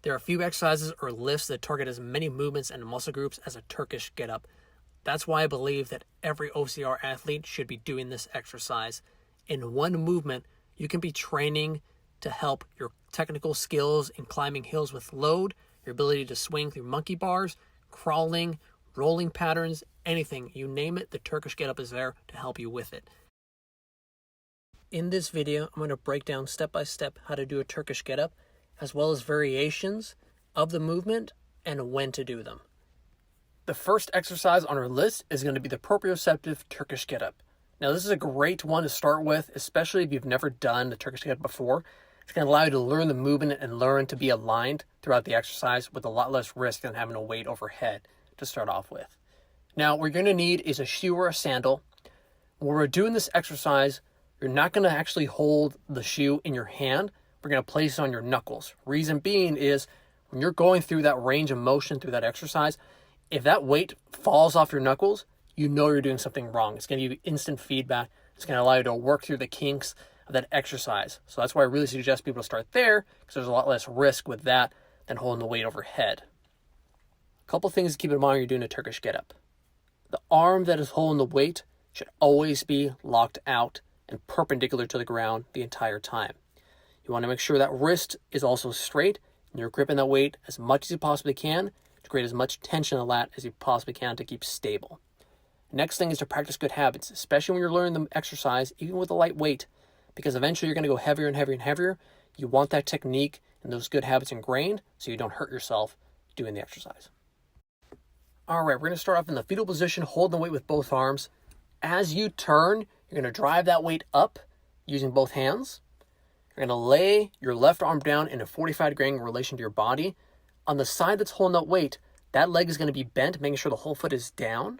There are a few exercises or lifts that target as many movements and muscle groups as a Turkish Get Up. That's why I believe that every OCR athlete should be doing this exercise. In one movement, you can be training to help your technical skills in climbing hills with load, your ability to swing through monkey bars, crawling, rolling patterns, anything, you name it, the Turkish Get Up is there to help you with it. In this video, I'm going to break down step by step how to do a Turkish Get Up, as well as variations of the movement and when to do them. The first exercise on our list is going to be the Proprioceptive Turkish Get Up. Now, this is a great one to start with, especially if you've never done the Turkish Get Up before. It's going to allow you to learn the movement and learn to be aligned throughout the exercise with a lot less risk than having a weight overhead to start off with. Now, what you're going to need is a shoe or a sandal. When we're doing this exercise, you're not going to actually hold the shoe in your hand. We're going to place it on your knuckles. Reason being is when you're going through that range of motion through that exercise, if that weight falls off your knuckles, you know you're doing something wrong. It's going to give you instant feedback. It's going to allow you to work through the kinks of that exercise. So that's why I really suggest people to start there, because there's a lot less risk with that than holding the weight overhead. A couple things to keep in mind when you're doing a Turkish Get Up. The arm that is holding the weight should always be locked out and perpendicular to the ground the entire time. You want to make sure that wrist is also straight and you're gripping that weight as much as you possibly can to create as much tension on that as you possibly can to keep stable. Next thing is to practice good habits, especially when you're learning the exercise, even with a light weight, because eventually you're going to go heavier and heavier and heavier. You want that technique and those good habits ingrained so you don't hurt yourself doing the exercise. All right, we're going to start off in the fetal position, holding the weight with both arms. As you turn, you're going to drive that weight up using both hands. You're going to lay your left arm down in a 45-degree angle in relation to your body. On the side that's holding that weight, that leg is going to be bent, making sure the whole foot is down.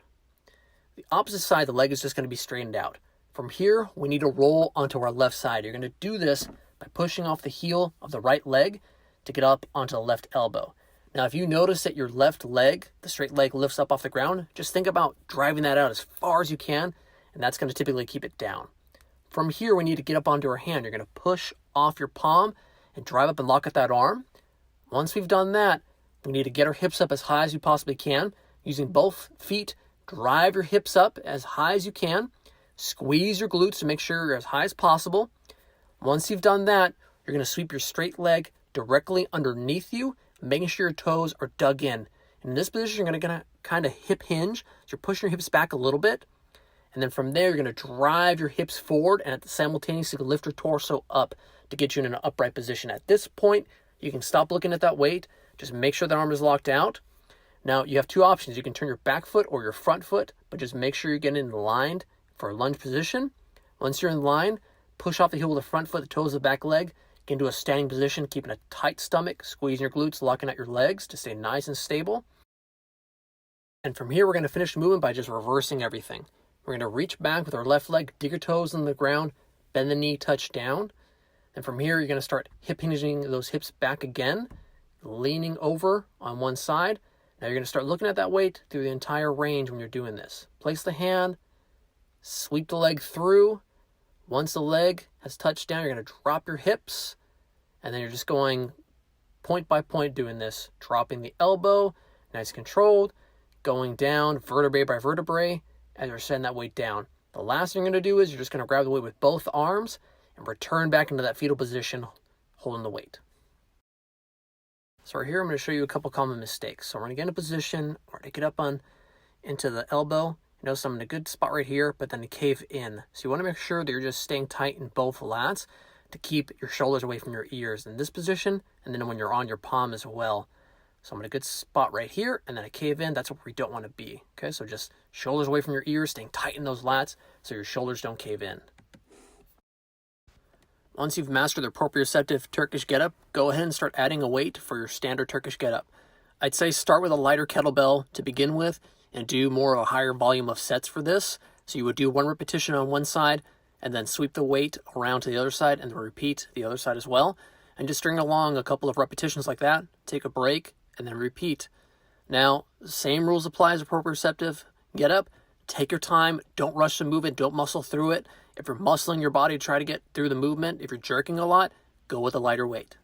The opposite side, the leg is just going to be straightened out. From here, we need to roll onto our left side. You're going to do this by pushing off the heel of the right leg to get up onto the left elbow. Now, if you notice that your left leg, the straight leg, lifts up off the ground, just think about driving that out as far as you can, and that's going to typically keep it down. From here, we need to get up onto our hand. You're going to push off your palm and drive up and lock at that arm. Once we've done that, we need to get our hips up as high as we possibly can. Using both feet, drive your hips up as high as you can. Squeeze your glutes to make sure you're as high as possible. Once you've done that, you're going to sweep your straight leg directly underneath you, making sure your toes are dug in. In this position, you're going to kind of hip hinge. So you're pushing your hips back a little bit. And then from there, you're going to drive your hips forward and simultaneously lift your torso up to get you in an upright position. At this point, you can stop looking at that weight. Just make sure that arm is locked out. Now, you have two options. You can turn your back foot or your front foot, but just make sure you're getting aligned for a lunge position. Once you're in line, push off the heel of the front foot, the toes of the back leg. Get into a standing position, keeping a tight stomach, squeezing your glutes, locking out your legs to stay nice and stable. And from here, we're going to finish the movement by just reversing everything. We're going to reach back with our left leg, dig your toes in the ground, bend the knee, touch down. And from here, you're going to start hip hinging those hips back again, leaning over on one side. Now you're going to start looking at that weight through the entire range when you're doing this. Place the hand, sweep the leg through. Once the leg has touched down, you're going to drop your hips, and then you're just going point by point doing this, dropping the elbow, nice controlled, going down vertebrae by vertebrae as you're setting that weight down. The last thing you're going to do is you're just going to grab the weight with both arms and return back into that fetal position, holding the weight. So right here, I'm going to show you a couple common mistakes. So we're going to get in a position, we're going to get up into the elbow. You notice I'm in a good spot right here, but then to cave in. So you want to make sure that you're just staying tight in both lats to keep your shoulders away from your ears in this position, and then when you're on your palm as well. So I'm in a good spot right here, and then I cave in. That's where we don't want to be. Okay, so just shoulders away from your ears, staying tight in those lats so your shoulders don't cave in. Once you've mastered the proprioceptive Turkish Get Up, go ahead and start adding a weight for your standard Turkish Get Up. I'd say start with a lighter kettlebell to begin with and do more of a higher volume of sets for this. So you would do one repetition on one side and then sweep the weight around to the other side and then repeat the other side as well. And just string along a couple of repetitions like that, take a break, and then repeat. Now, same rules apply as a proprioceptive Get Up. Take your time. Don't rush the movement. Don't muscle through it. If you're muscling your body to try to get through the movement, if you're jerking a lot, go with a lighter weight.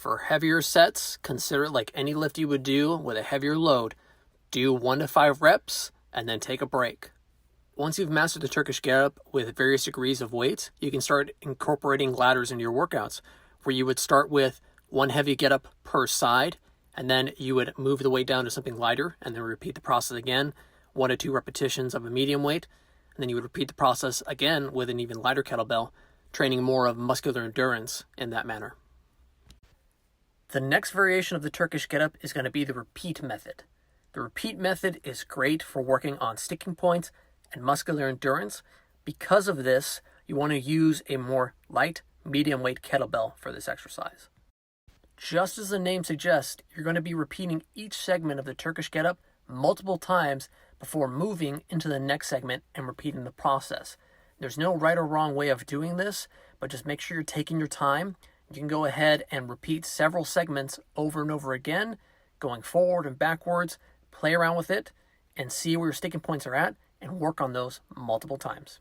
For heavier sets, consider it like any lift you would do with a heavier load. Do 1 to 5 reps and then take a break. Once you've mastered the Turkish Get Up with various degrees of weight, you can start incorporating ladders into your workouts, where you would start with 1 heavy get up per side, and then you would move the weight down to something lighter, and then repeat the process again, 1 to 2 repetitions of a medium weight, and then you would repeat the process again with an even lighter kettlebell, training more of muscular endurance in that manner. The next variation of the Turkish Get Up is going to be the repeat method. The repeat method is great for working on sticking points and muscular endurance. Because of this, you want to use a more light, medium weight kettlebell for this exercise. Just as the name suggests, you're going to be repeating each segment of the Turkish Get Up multiple times before moving into the next segment and repeating the process. There's no right or wrong way of doing this, but just make sure you're taking your time. You can go ahead and repeat several segments over and over again, going forward and backwards, play around with it, and see where your sticking points are at, and work on those multiple times.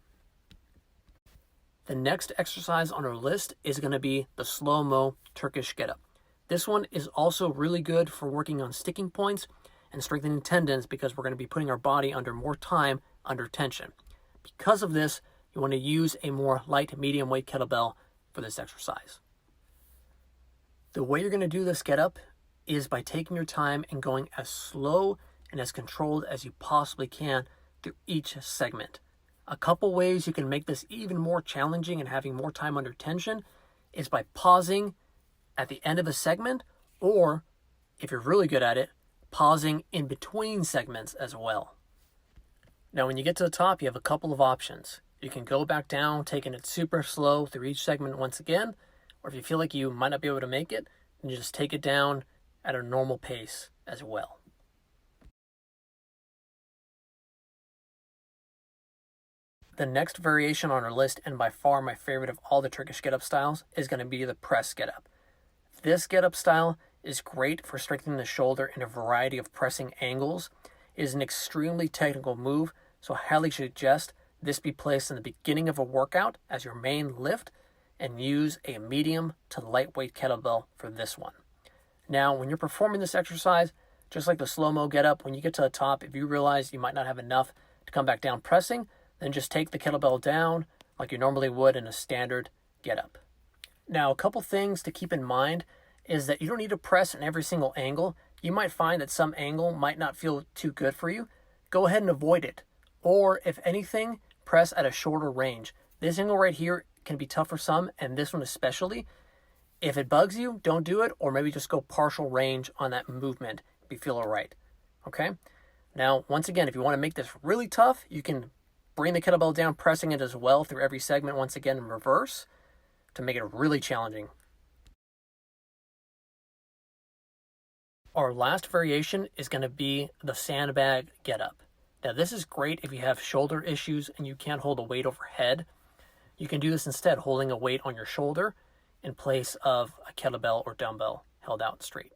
The next exercise on our list is going to be the slow-mo Turkish Get Up. This one is also really good for working on sticking points and strengthening tendons, because we're going to be putting our body under more time under tension. Because of this, you want to use a more light, medium weight kettlebell for this exercise. The way you're going to do this get up is by taking your time and going as slow and as controlled as you possibly can through each segment. A couple ways you can make this even more challenging and having more time under tension is by pausing at the end of a segment, or if you're really good at it, pausing in between segments as well. Now, when you get to the top, you have a couple of options. You can go back down, taking it super slow through each segment once again, or if you feel like you might not be able to make it, then you just take it down at a normal pace as well. The next variation on our list, and by far my favorite of all the Turkish Get Up styles, is going to be the press Get Up. This Get Up style is great for strengthening the shoulder in a variety of pressing angles. It is an extremely technical move, so I highly suggest this be placed in the beginning of a workout as your main lift, and use a medium to lightweight kettlebell for this one. Now, when you're performing this exercise, just like the slow-mo Get Up, when you get to the top, if you realize you might not have enough to come back down pressing, then just take the kettlebell down like you normally would in a standard Get Up. Now, a couple things to keep in mind is that you don't need to press in every single angle. You might find that some angle might not feel too good for you. Go ahead and avoid it. Or, if anything, press at a shorter range. This angle right here can be tough for some, and this one especially. If it bugs you, don't do it, or maybe just go partial range on that movement if you feel all right. Okay? Now, once again, if you want to make this really tough, you can bring the kettlebell down, pressing it as well through every segment once again in reverse to make it really challenging. Our last variation is going to be the Sandbag Get Up. Now, this is great if you have shoulder issues and you can't hold a weight overhead. You can do this instead, holding a weight on your shoulder in place of a kettlebell or dumbbell held out straight.